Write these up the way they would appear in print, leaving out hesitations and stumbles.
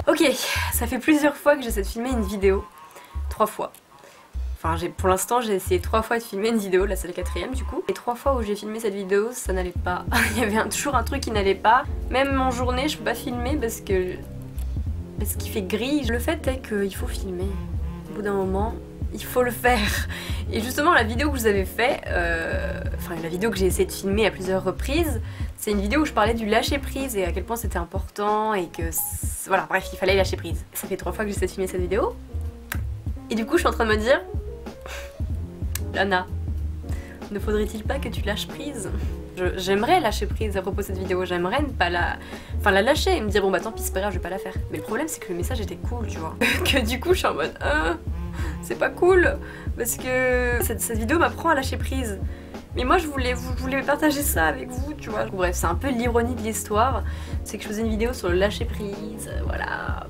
Ok, ça fait plusieurs fois que j'essaie de filmer une vidéo. 3 fois. Enfin, pour l'instant, j'ai essayé 3 fois de filmer une vidéo, là c'est la 4ème du coup. Et 3 fois où j'ai filmé cette vidéo, ça n'allait pas. Il y avait toujours un truc qui n'allait pas. Même en journée, je peux pas filmer parce qu'il fait gris. Le fait est qu'il faut filmer. Au bout d'un moment, il faut le faire. Et justement, la vidéo que je vous avais fait, enfin la vidéo que j'ai essayé de filmer à plusieurs reprises, c'est une vidéo où je parlais du lâcher prise et à quel point c'était important et que voilà, bref, il fallait lâcher prise. Ça fait 3 fois que j'essaie de filmer cette vidéo. Et du coup, je suis en train de me dire, Lana, ne faudrait-il pas que tu lâches prise? J'aimerais lâcher prise à propos de cette vidéo, j'aimerais ne pas la lâcher et me dire bon bah tant pis c'est pas grave, je vais pas la faire. Mais le problème c'est que le message était cool, tu vois. Que du coup je suis en mode c'est pas cool parce que cette vidéo m'apprend à lâcher prise. Mais moi je voulais partager ça avec vous, tu vois. Bref, c'est un peu l'ironie de l'histoire, c'est que je faisais une vidéo sur le lâcher prise, voilà,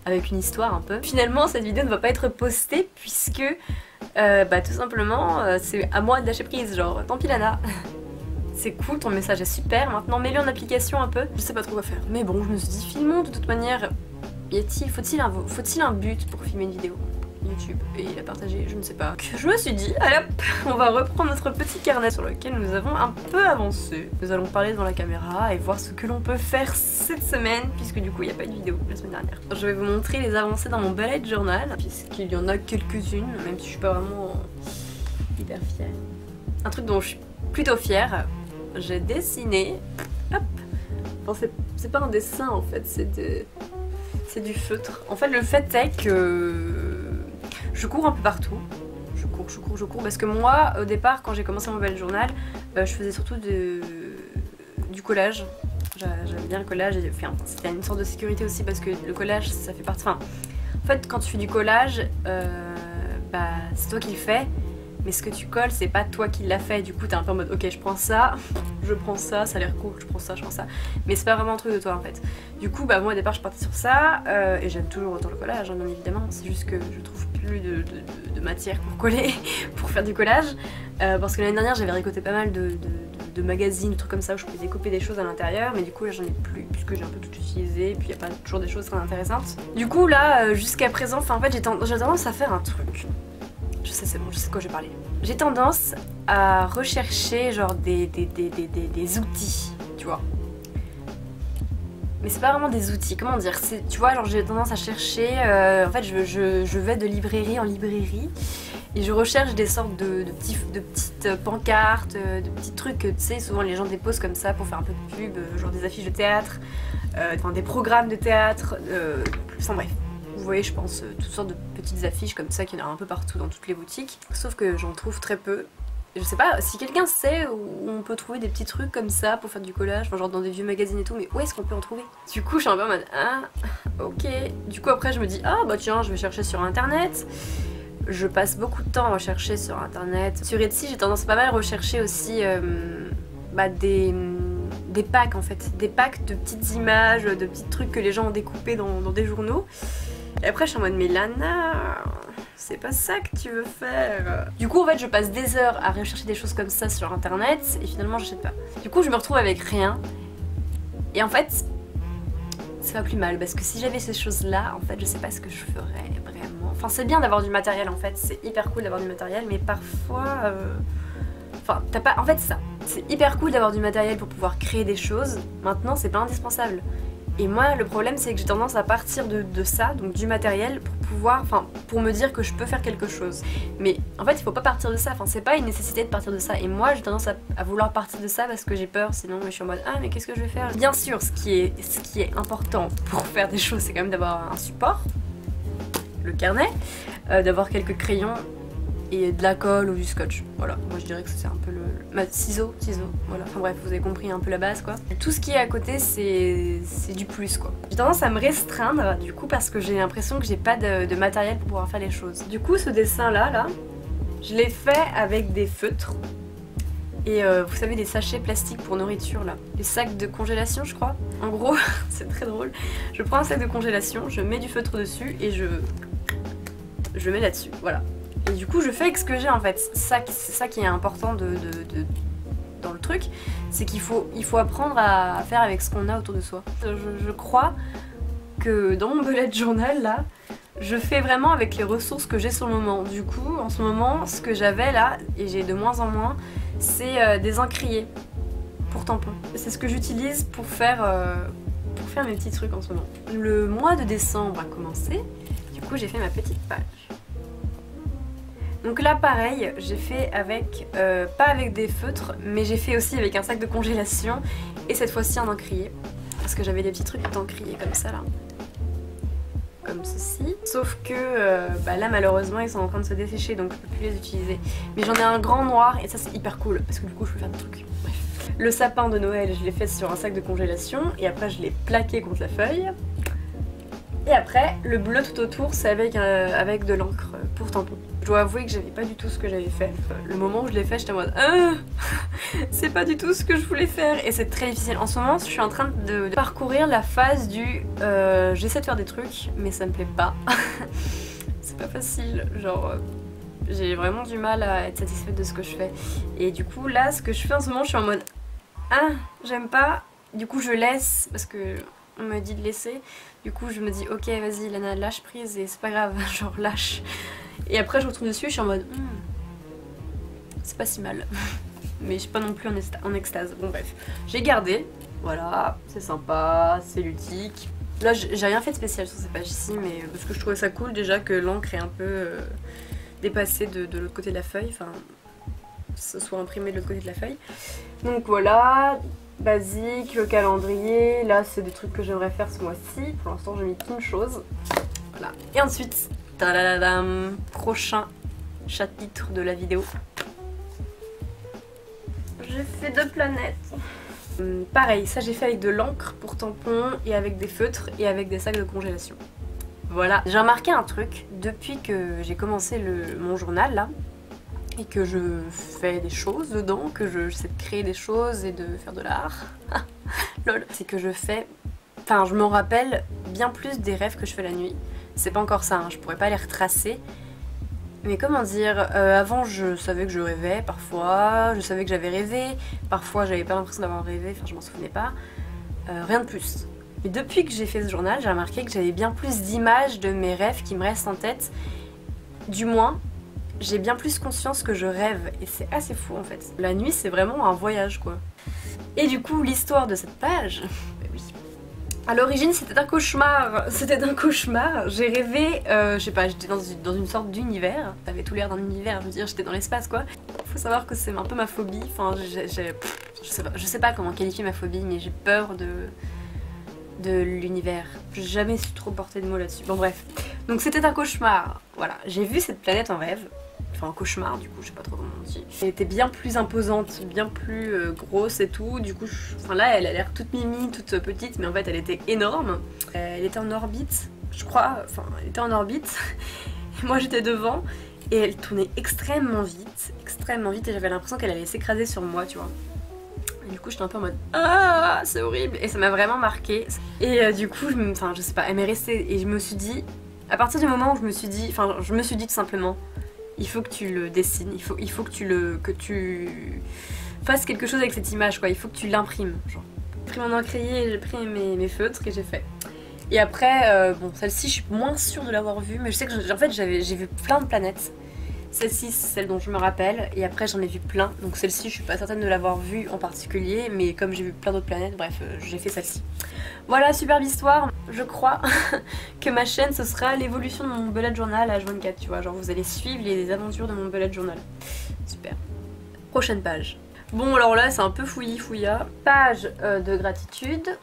avec une histoire un peu. Finalement cette vidéo ne va pas être postée puisque bah tout simplement c'est à moi de lâcher prise, genre tant pis Lana. C'est cool, ton message est super, maintenant mets-le en application un peu. Je sais pas trop quoi faire. Mais bon, je me suis dit filmons de toute manière. Faut-il un but pour filmer une vidéo YouTube et la partager, je ne sais pas. Je me suis dit, allez hop, on va reprendre notre petit carnet sur lequel nous avons un peu avancé. Nous allons parler devant la caméra et voir ce que l'on peut faire cette semaine, puisque du coup il n'y a pas eu de vidéo la semaine dernière. Je vais vous montrer les avancées dans mon bullet journal, puisqu'il y en a quelques-unes, même si je suis pas vraiment hyper fière. Un truc dont je suis plutôt fière, j'ai dessiné, hop, enfin c'est pas un dessin en fait, c'est du feutre. En fait le fait est que je cours un peu partout. Je cours parce que moi au départ quand j'ai commencé mon bullet journal, je faisais surtout du collage. J'aimais bien le collage et enfin, c'était une sorte de sécurité aussi parce que le collage ça fait partie... Enfin, en fait quand tu fais du collage, bah c'est toi qui le fais. Mais ce que tu colles, c'est pas toi qui l'as fait, du coup t'es un peu en mode ok je prends ça, ça a l'air cool, je prends ça, mais c'est pas vraiment un truc de toi en fait. Du coup bah moi au départ je partais sur ça, et j'aime toujours autant le collage hein, bien évidemment, c'est juste que je trouve plus de matière pour coller, pour faire du collage, parce que l'année dernière j'avais récolté pas mal de magazines, de trucs comme ça où je pouvais découper des choses à l'intérieur, mais du coup là j'en ai plus, puisque j'ai un peu tout utilisé, et puis y a pas toujours des choses très intéressantes. Du coup là, jusqu'à présent, enfin en fait j'ai tendance à faire un truc. Je sais, c'est bon, je sais de quoi je vais parler. J'ai tendance à rechercher genre des outils, tu vois. Mais c'est pas vraiment des outils, comment dire, tu vois, genre j'ai tendance à chercher, en fait je vais de librairie en librairie et je recherche des sortes de petites pancartes, de petits trucs que tu sais, souvent les gens déposent comme ça pour faire un peu de pub, genre des affiches de théâtre, enfin des programmes de théâtre, enfin bref. Vous voyez, je pense, toutes sortes de petites affiches comme ça qu'il y en a un peu partout dans toutes les boutiques. Sauf que j'en trouve très peu. Je sais pas, si quelqu'un sait où on peut trouver des petits trucs comme ça pour faire du collage, enfin genre dans des vieux magazines et tout, mais où est-ce qu'on peut en trouver? Du coup, je suis un peu en mode, ah, ok. Du coup, après, je me dis, ah bah tiens, je vais chercher sur internet. Je passe beaucoup de temps à rechercher sur internet. Sur Etsy, j'ai tendance à pas mal rechercher aussi bah, des packs en fait. Des packs de petites images, de petits trucs que les gens ont découpés dans des journaux. Et après je suis en mode mais Lana, c'est pas ça que tu veux faire. Du coup en fait je passe des heures à rechercher des choses comme ça sur internet et finalement j'achète pas. Du coup je me retrouve avec rien. Et en fait c'est pas plus mal parce que si j'avais ces choses là, en fait je sais pas ce que je ferais vraiment. Enfin c'est bien d'avoir du matériel en fait, c'est hyper cool d'avoir du matériel mais parfois... Enfin t'as pas... En fait c'est ça, c'est hyper cool d'avoir du matériel pour pouvoir créer des choses. Maintenant c'est pas indispensable. Et moi le problème c'est que j'ai tendance à partir de ça, donc du matériel, pour pouvoir, enfin pour me dire que je peux faire quelque chose. Mais en fait il faut pas partir de ça, enfin c'est pas une nécessité de partir de ça. Et moi j'ai tendance à vouloir partir de ça parce que j'ai peur, sinon je suis en mode ah mais qu'est-ce que je vais faire? Bien sûr ce qui est important pour faire des choses c'est quand même d'avoir un support, le carnet, d'avoir quelques crayons et de la colle ou du scotch. Voilà, moi je dirais que c'est un peu ciseaux, voilà. Enfin bref, vous avez compris un peu la base quoi. Tout ce qui est à côté c'est du plus quoi. J'ai tendance à me restreindre du coup parce que j'ai l'impression que j'ai pas de matériel pour pouvoir faire les choses. Du coup ce dessin là, je l'ai fait avec des feutres. Et vous savez des sachets plastiques pour nourriture là, des sacs de congélation je crois. En gros, c'est très drôle, je prends un sac de congélation, je mets du feutre dessus et je mets là-dessus, voilà. Et du coup je fais avec ce que j'ai en fait, c'est ça qui est important dans le truc, c'est qu'il faut apprendre à faire avec ce qu'on a autour de soi. Je crois que dans mon bullet journal là, je fais vraiment avec les ressources que j'ai sur le moment. Du coup, en ce moment, ce que j'avais là, et j'ai de moins en moins, c'est des encriers pour tampons. C'est ce que j'utilise pour faire mes petits trucs en ce moment. Le mois de décembre a commencé, du coup j'ai fait ma petite page. Donc là pareil, j'ai fait avec, pas avec des feutres, mais j'ai fait aussi avec un sac de congélation et cette fois-ci un encrier. Parce que j'avais des petits trucs d'encrier comme ça là. Comme ceci. Sauf que là malheureusement ils sont en train de se dessécher donc je peux plus les utiliser. Mais j'en ai un grand noir et ça c'est hyper cool parce que du coup je peux faire des trucs. Bref. Le sapin de Noël je l'ai fait sur un sac de congélation et après je l'ai plaqué contre la feuille. Et après le bleu tout autour c'est avec de l'encre pour tampon. Je dois avouer que j'avais pas du tout ce que j'avais fait. Le moment où je l'ai fait j'étais en mode c'est pas du tout ce que je voulais faire et c'est très difficile. En ce moment je suis en train de parcourir la phase du j'essaie de faire des trucs mais ça me plaît pas. C'est pas facile, genre j'ai vraiment du mal à être satisfaite de ce que je fais. Et du coup là ce que je fais en ce moment je suis en mode j'aime pas, du coup je laisse parce que on me dit de laisser. Du coup je me dis ok vas-y Lana lâche prise et c'est pas grave, genre lâche. Et après je retourne dessus et je suis en mode c'est pas si mal. Mais je suis pas non plus en extase. Bon bref, j'ai gardé, voilà, c'est sympa, c'est ludique. Là j'ai rien fait de spécial sur cette page ici mais parce que je trouvais ça cool déjà que l'encre est un peu dépassée de l'autre côté de la feuille, enfin ce soit imprimé de l'autre côté de la feuille. Donc voilà, basique, le calendrier, là c'est des trucs que j'aimerais faire ce mois-ci. Pour l'instant j'ai mis qu'une chose. Voilà. Et ensuite, tadadam, prochain chapitre de la vidéo. J'ai fait 2 planètes. Pareil, ça j'ai fait avec de l'encre pour tampon et avec des feutres et avec des sacs de congélation. Voilà, j'ai remarqué un truc depuis que j'ai commencé mon journal là et que je fais des choses dedans, que j'essaie de créer des choses et de faire de l'art. Lol. C'est que je me rappelle bien plus des rêves que je fais la nuit. C'est pas encore ça, hein, je pourrais pas les retracer. Mais comment dire, avant je savais que je rêvais parfois, je savais que j'avais rêvé, parfois j'avais pas l'impression d'avoir rêvé, enfin je m'en souvenais pas, rien de plus. Mais depuis que j'ai fait ce journal, j'ai remarqué que j'avais bien plus d'images de mes rêves qui me restent en tête. Du moins, j'ai bien plus conscience que je rêve et c'est assez fou en fait. La nuit c'est vraiment un voyage quoi. Et du coup l'histoire de cette page, bah oui. À l'origine c'était un cauchemar, j'ai rêvé, je sais pas, j'étais dans une sorte d'univers, ça avait tout l'air d'un univers, je veux dire j'étais dans l'espace quoi. Faut savoir que c'est un peu ma phobie, enfin je sais pas comment qualifier ma phobie mais j'ai peur de l'univers. J'ai jamais su trop porter de mots là-dessus. Bon bref, donc c'était un cauchemar, voilà. J'ai vu cette planète en rêve, enfin un cauchemar du coup, je sais pas trop comment on dit. Elle était bien plus imposante, bien plus grosse et tout, du coup, enfin là elle a l'air toute mimi, toute petite, mais en fait elle était énorme. Elle était en orbite, je crois, enfin elle était en orbite, et moi j'étais devant, et elle tournait extrêmement vite, et j'avais l'impression qu'elle allait s'écraser sur moi, tu vois. Et du coup j'étais un peu en mode c'est horrible et ça m'a vraiment marqué. Et du coup je sais pas, elle m'est restée et je me suis dit, à partir du moment où je me suis dit tout simplement il faut que tu le dessines, il faut que tu fasses quelque chose avec cette image quoi, il faut que tu l'imprimes. J'ai pris mon encrier, j'ai pris mes feutres et j'ai fait. Et après bon celle-ci je suis moins sûre de l'avoir vue mais je sais que en fait j'ai vu plein de planètes. Celle-ci c'est celle dont je me rappelle et après j'en ai vu plein, donc celle-ci je suis pas certaine de l'avoir vue en particulier mais comme j'ai vu plein d'autres planètes, bref j'ai fait celle-ci. Voilà, superbe histoire. Je crois que ma chaîne ce sera l'évolution de mon bullet journal à H24, tu vois, genre vous allez suivre les aventures de mon bullet journal. Super. Prochaine page. Bon alors là c'est un peu fouillis-fouilla. Page de gratitude.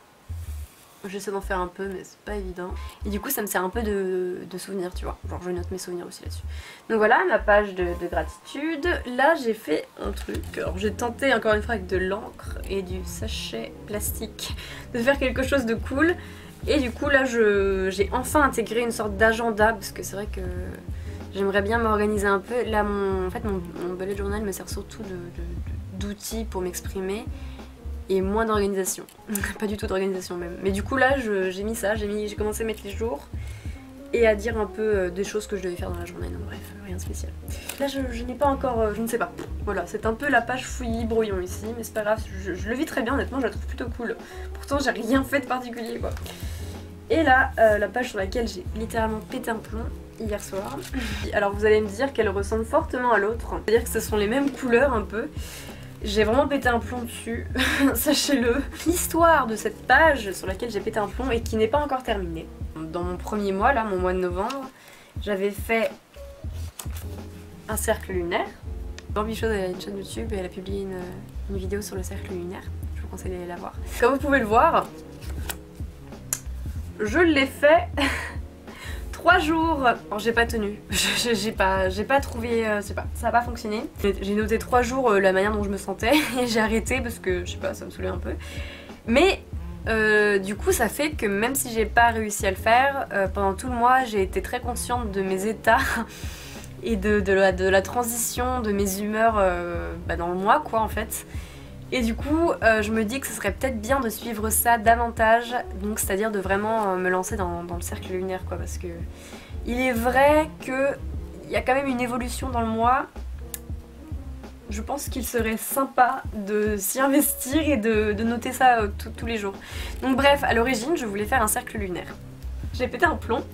J'essaie d'en faire un peu mais c'est pas évident. Et du coup ça me sert un peu de souvenirs tu vois. Genre je note mes souvenirs aussi là-dessus. Donc voilà ma page de gratitude. Là j'ai fait un truc. Alors j'ai tenté encore une fois avec de l'encre et du sachet plastique de faire quelque chose de cool. Et du coup là j'ai enfin intégré une sorte d'agenda parce que c'est vrai que j'aimerais bien m'organiser un peu. Là en fait mon bullet journal me sert surtout d'outils pour m'exprimer. Et moins d'organisation, pas du tout d'organisation même. Mais du coup là j'ai mis ça, j'ai commencé à mettre les jours et à dire un peu des choses que je devais faire dans la journée, non bref, rien de spécial. Là je n'ai pas encore, je ne sais pas, voilà, c'est un peu la page fouillis brouillon ici, mais c'est pas grave, je le vis très bien honnêtement, je la trouve plutôt cool. Pourtant j'ai rien fait de particulier quoi. Et là, la page sur laquelle j'ai littéralement pété un plomb hier soir. Alors vous allez me dire qu'elle ressemble fortement à l'autre, c'est-à-dire que ce sont les mêmes couleurs un peu. J'ai vraiment pété un plomb dessus, sachez-le. L'histoire de cette page sur laquelle j'ai pété un plomb et qui n'est pas encore terminée. Dans mon premier mois, là, mon mois de novembre, j'avais fait un cercle lunaire. Bambi Chose, elle a une chaîne YouTube et elle a publié une vidéo sur le cercle lunaire. Je vous conseille d'aller la voir. Comme vous pouvez le voir, je l'ai fait 3 jours. Bon, j'ai pas tenu, j'ai pas trouvé, c'est pas, ça a pas fonctionné. J'ai noté 3 jours la manière dont je me sentais et j'ai arrêté parce que je sais pas, ça me saoulait un peu. Mais du coup ça fait que même si j'ai pas réussi à le faire, pendant tout le mois j'ai été très consciente de mes états et de la transition de mes humeurs dans le mois quoi en fait. Et du coup je me dis que ce serait peut-être bien de suivre ça davantage, donc c'est-à-dire de vraiment me lancer dans le cercle lunaire quoi, parce que il est vrai qu'il y a quand même une évolution dans le mois. Je pense qu'il serait sympa de s'y investir et de noter ça tous les jours. Donc bref, à l'origine je voulais faire un cercle lunaire. J'ai pété un plomb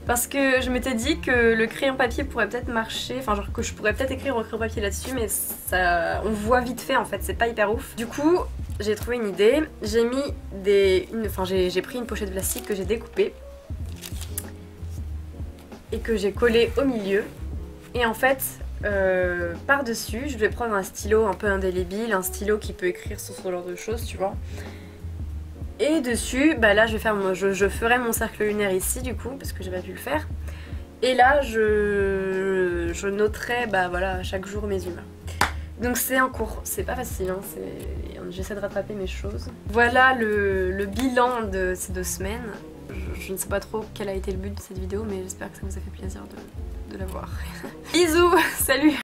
parce que je m'étais dit que le crayon papier pourrait peut-être marcher, enfin genre que je pourrais peut-être écrire au crayon papier là-dessus, mais ça, on voit vite fait en fait, c'est pas hyper ouf. Du coup, j'ai trouvé une idée, j'ai mis j'ai pris une pochette plastique que j'ai découpée et que j'ai collée au milieu. Et en fait, par-dessus, je vais prendre un stylo un peu indélébile, un stylo qui peut écrire sur ce genre de choses, tu vois. Et dessus, bah là je ferai mon cercle lunaire ici du coup, parce que j'ai pas pu le faire. Et là je noterai bah voilà chaque jour mes humeurs. Donc c'est en cours, c'est pas facile, hein, j'essaie de rattraper mes choses. Voilà le bilan de ces 2 semaines. Je ne sais pas trop quel a été le but de cette vidéo, mais j'espère que ça vous a fait plaisir de la voir. Bisous, salut!